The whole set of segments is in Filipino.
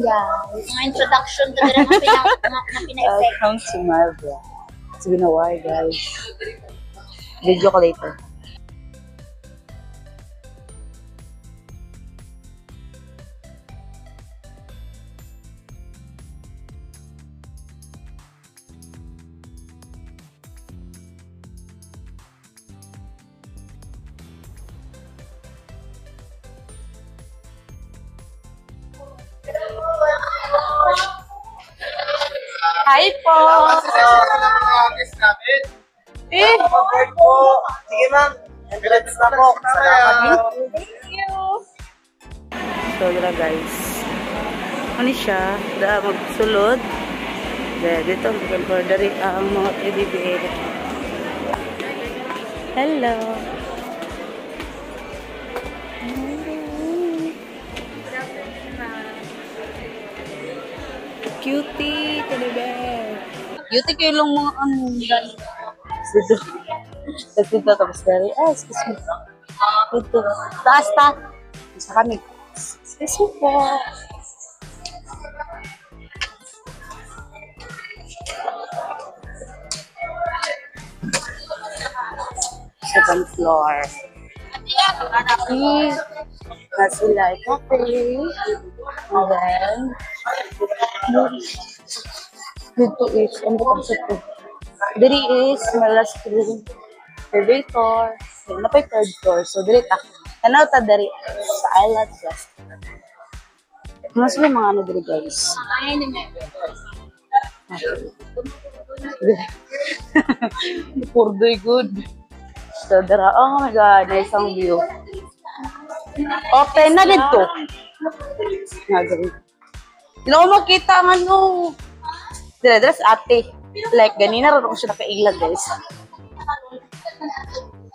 guys. Mga introduction to nila na pina-effect. Welcome to my vlog. It's been a while, guys. Video ko later. Hi po! Mag-board po. Sige ma'am. Congrats na po. Salamat. Thank you! So, yun lang guys. Ano siya? Magsulod. Dito, mag-order ang mga teddy bear. Hello! Cutie, teddy bear. Cutie kayo lang mga ano. Dito, tapos dari. Excuse me. Dito. Taas ta. Sa kami. Excuse me po. Second floor. Nasilay cafe. And then, dito is, ano ba kasi ito? Diri is, malas room, elevator, na pa yung third floor. So, diri ta. Tanaw ta dari sa island plus. Mas may mga ano diri guys. Purdoy good. So, dara, oh my god, nice ang view. Open na dito. Nagawin. Hindi ko makita ang ano. Dira ate. Like, ganina rin ako siya nakailag, guys.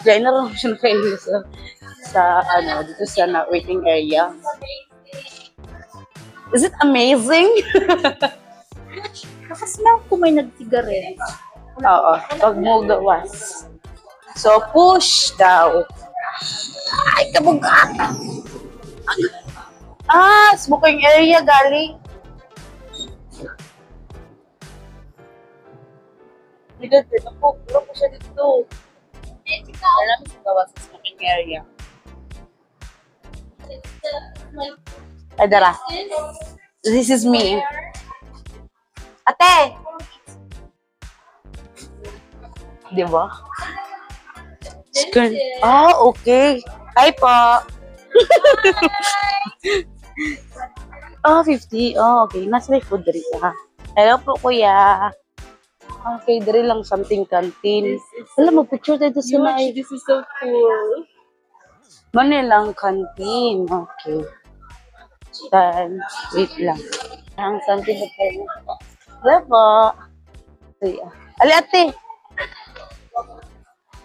Ganina rin ako siya nakailag sa ano, dito sa waiting area. Is it amazing? Nakasmell ko may nagsigaret. Oo, pag mo gawas. So, push daw. Ay, kabugak! Smoking area, galing. Dito po, puro po siya dito. Alam mo sa gawas sa smoking area. Ay, dara. This is me. Ate! Di ba? Okay. Hi po. 50. Okay. Nasa may food rin ha. Hello po, kuya. Okay, dari lang something canteen. Alam mo, picture tayo sa night. This is so cool. Manilang canteen. Okay. Then, wait lang. Ang something na tayo. Hello po. Ali, ate.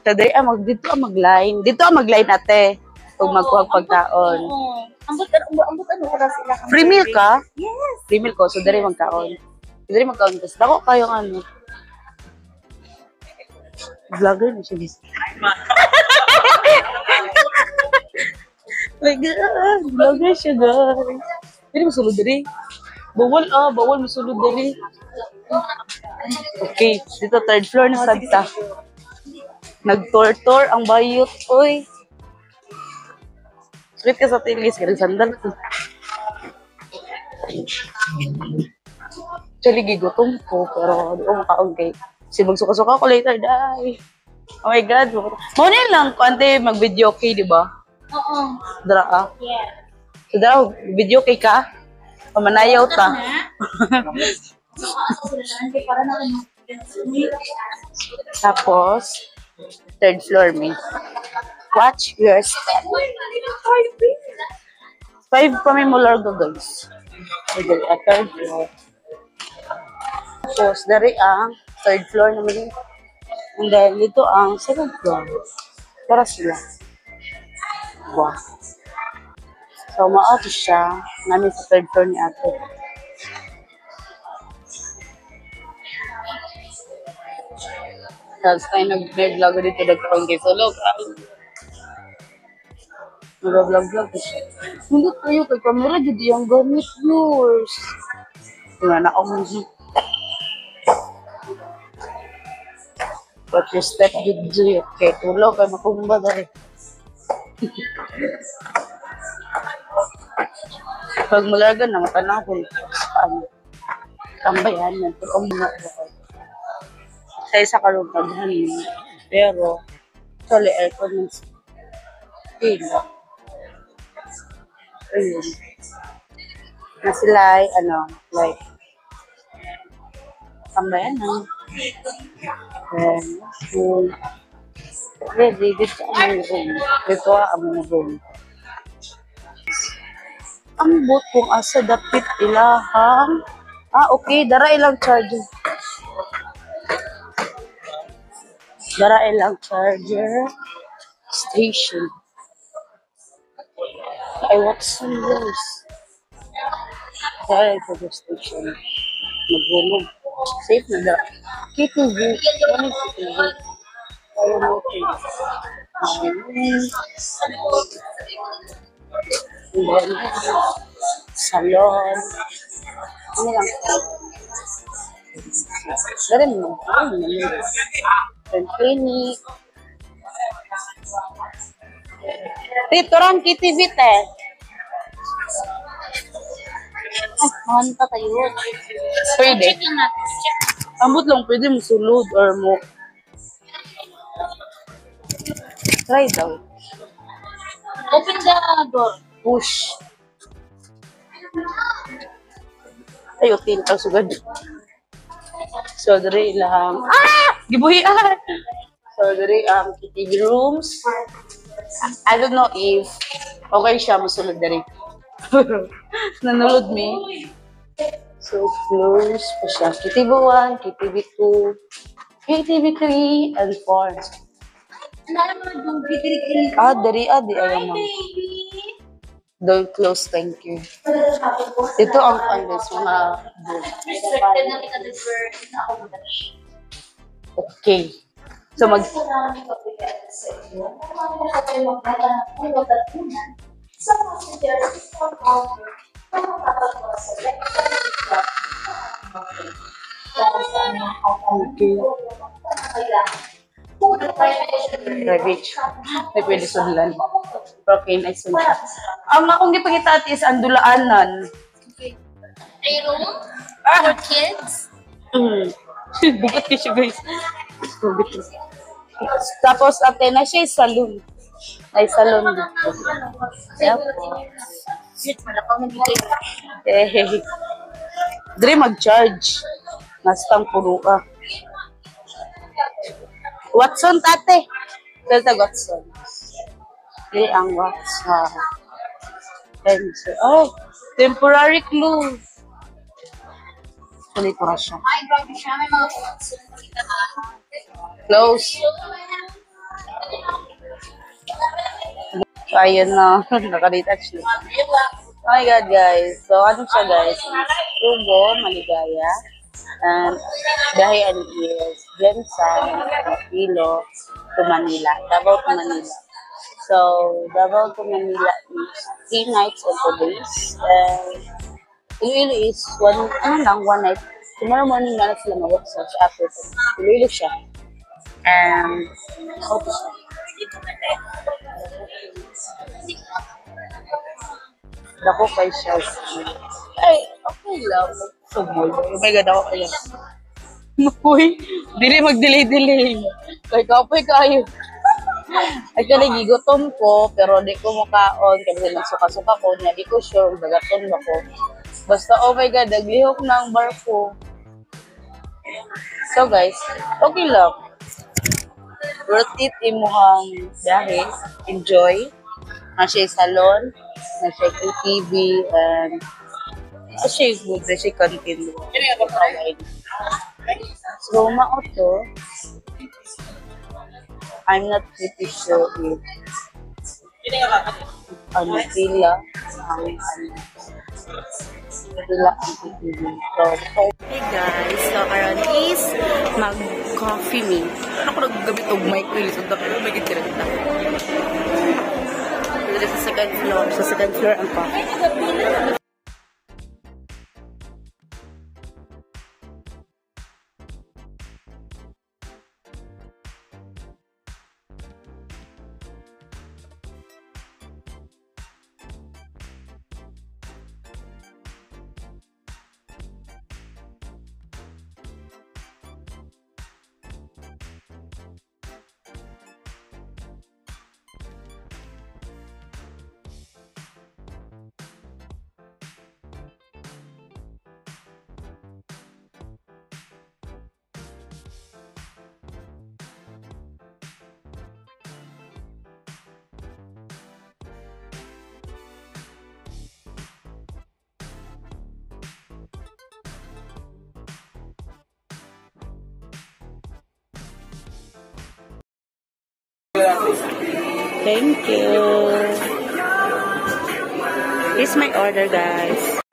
Today, dito mag-line. Dito mag-line, ate. Kung magkuhag pagkaon. Ambot ano oras sila? Free meal ka? Yes. Free meal ko. So, dari magkaon. Dari magkaon. Tapos, dako kayong ano. Vlogger na siya. My God. Vlogger siya, guys. Hindi masulod dari. Bawal masulod dari. Okay. Dito, third floor na sabta. Nag-tour-tour ang bayot. Uy. Sweet ka sa tilis. Kaya sandal ko. Actually, gigutom ko. Pero, di ko makaon kay. Kasi magsuka-suka ko later, dahil. Oh my God. Muna lang, kante mag-video kay, di ba? Oo. Dara, Yeah. So, dara, video kay ka? Pamanayaw ta. Tapos, third floor me. Watch your step. 5 pa may mulargo, guys. Third floor. Tapos, dari ang third floor naman. And then, dito ang second floor. Para sila. Wow. So, maato siya. Namin sa third floor ni ate. Tapos tayo nag-vlog dito. Nagkaroon kayo sa loob. Nag-vlog-vlog ko siya. Hindi kayo kay camera, jadi yung gamit yours. Wala na akong music. But your step did do it. Kaya tulo kay makumba dahil. Pag malaga na, matanaw ko saan. Tambayan yan. Pero kung muna ko. Sa isa karugaghan mo. Pero, sorry, aircon yung pila. Ayun. Na sila ay, like, tambayan na. And, full. Ready, dito ang room. Dito ang room. Ang bot kung asa dapit ilahang. Okay. Dara ilang charger. Dara ilang charger station. I watch some news. Dara ilang charger station. Maghulog. Safe na dara. KTV. Ano si TV? Ayaw mo TV. Salon. Ano lang po? Garin mo. Clinic. Tito ram KTV te. Ay, mahanta tayo. Pwede. Check lang natin. Check. Ambot lang pwede mo sulod or mo. Try daw. Open the door. Push. Ay, okay. Ang sugad. So, dari lang. Gibuhian! So, dari KTV rooms. I don't know if okay siya masulod dari. Nanulod me. So, close pa siya. KTV 1, KTV 2, KTV 3, and 4. Dari, di ayaw mo. Don't close, thank you. Ito ang fundes, mga doon. Okay. So, private. May pwede sunlan. Propane ay sunlan. Ang akong gipakita is ang dulaanan. Playroom for kids. Bukat ka siya, guys. Tapos, ate na siya salon. Ay, salon dito. Dre mag-charge. Nastang puno ka. Watson, tate. Delta Watson. Dre ang Watson. Oh, temporary clue. Tuloy ko na siya. Ay, grabe siya. May mga photos na nakita ka. Close. So, ayun na. Naka-detach na. Oh my God, guys. So, ano siya, guys? Tubo, Maligaya. And, dahian is Jensen, Pilo, to Manila. Davao to Manila. So, Davao to Manila is 3 nights and 2 days. And, Iloilo is one night. Tomorrow morning na sila mag-work sa after. Iloilo siya. And, how to siya? Dako kay siya. Ay, okay lang. Sumol. Oh my God, ako kaya. Uy, dili mag-delay-delay. Kay kapoy kayo. Actually, gigutom ko, pero di ko makaon. Kasi nagsuka-suka ko niya. Di ko sure, dagaton ba ko. Basta, oh my God, naglihok ng bar ko. So guys, okay lang. Worth it imuhang biyahe. Enjoy. Nasa salon, nasa KTV, and nasa good, nasa canteen. So, mao to. I'm not pretty sure if pila ang KTV. Hey guys, so karon is mag-coffee me. Ano ko naggamit og mic ko, so dapat may gitira kita. dito sa second floor. Sa second floor ang pa. Thank you. Here's my order, guys.